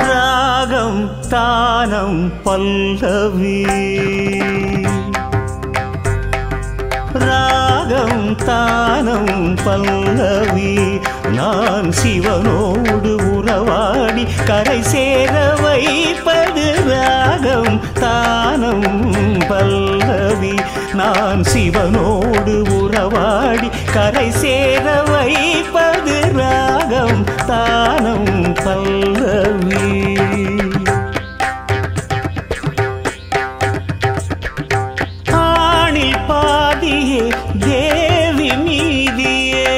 ராகம் தானம் பல்லவி ராகம் தானம் பல்லவி நான் சிவனோடு உறவாடி கரை சேர வைப்பது ராகம் தானம் பல்லவி நான் சிவனோடு உறவாடி கரை சேர வைப்பது ராகம் தானம் பல்லவி ஆணில் பாதியே தேவி மீதியே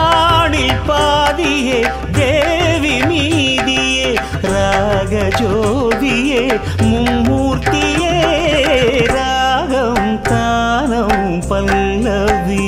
ஆணில் பாதியே தேவி மீதியே ராக ஜோதியே மும்மூர்த்தியே ராகம் தானம் பல்லவி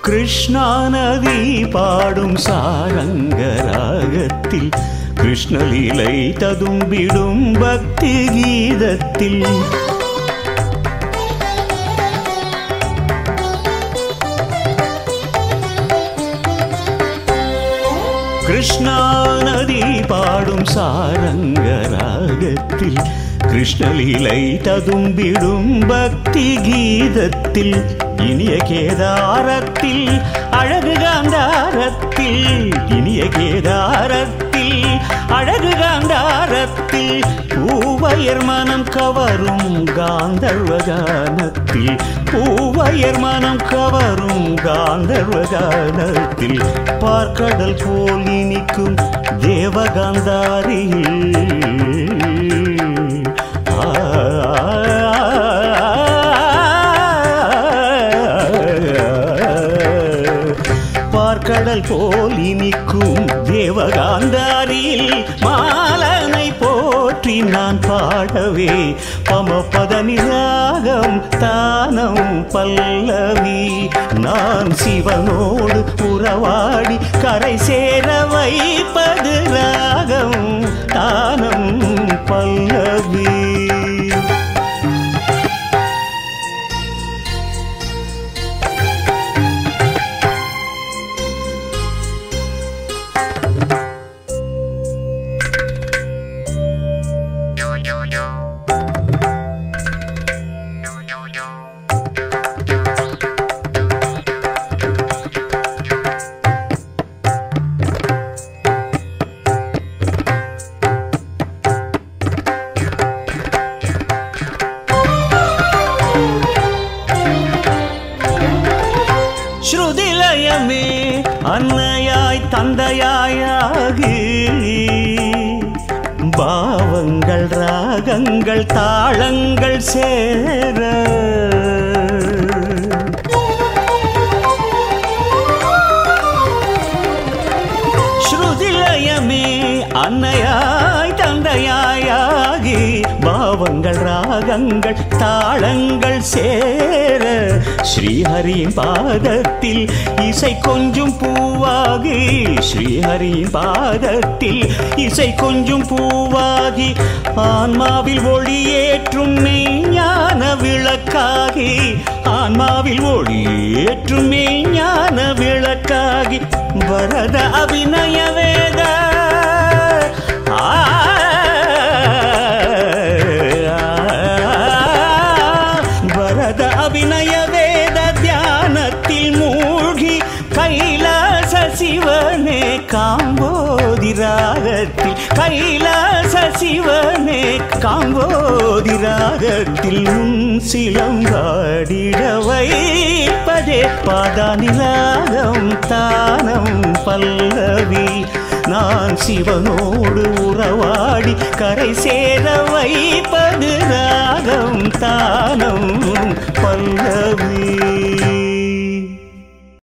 கிருஷ்ணா நதி பாடும் சாரங்க ராகத்தில் கிருஷ்ணலீலை ததும்பிடும் பக்தி கீதத்தில் கிருஷ்ணா நதி பாடும் சாரங்க ராகத்தில் கிருஷ்ணலீலை ததும்பிடும் பக்தி கீதத்தில் இனிய கேதாரத்தில் அழகு காந்தாரத்தில் இனிய கேதாரத்தில் அழகு காந்தாரத்தில் பூவையர் மனம் கவரும் காந்தர்வகானத்தில் பூவையர் மனம் கவரும் காந்தர்வகானத்தில் பார்க்கடல் போல் இனிக்கும் தேவகாந்தாரியில் பார்க்கடல் போல் இனிக்கும் தேவகாந்தாரியில் மாலனை போற்றி நான் பாடவே பமபதனி ராகம் தானம் பல்லவி நான் சிவனோடு உறவாடி கரை சேர வைப்பது ராகம் தானம் பல்லவி ஸ்ருதிலயமே அன்னையாய் தந்தையாயாகி பாவங்கள் ராகங்கள் தாளங்கள் சேர ஸ்ருதிலயமே அன்னையாய் தந்தையாயாகி பாவங்கள் ராகங்கள் தாளங்கள் சேர ஸ்ரீஹரியின் பாதத்தில் இசை கொஞ்சம் பூவாகி ஸ்ரீஹரியின் பாதத்தில் இசை கொஞ்சம் பூவாகி ஆன்மாவில் ஒளியேற்றும் மெய்ஞான விளக்காகி ஆன்மாவில் ஒளியேற்றும் மெய்ஞான விளக்காகி வரத அபிநய வேத வரத அபிநய வேத தியானத்தில் மூழ்கி கைலாச சிவனே காம்போதி ராகத்தில் கைலாச சிவனே காம்போதி ராகத்தில் சிலம்பாடிட வைப்பதே பாதானி ராகம் தானம் பல்லவி நான் சிவனோடு உறவாடி கரை சேர வைப்பது ராகம் தானம் பல்லவி.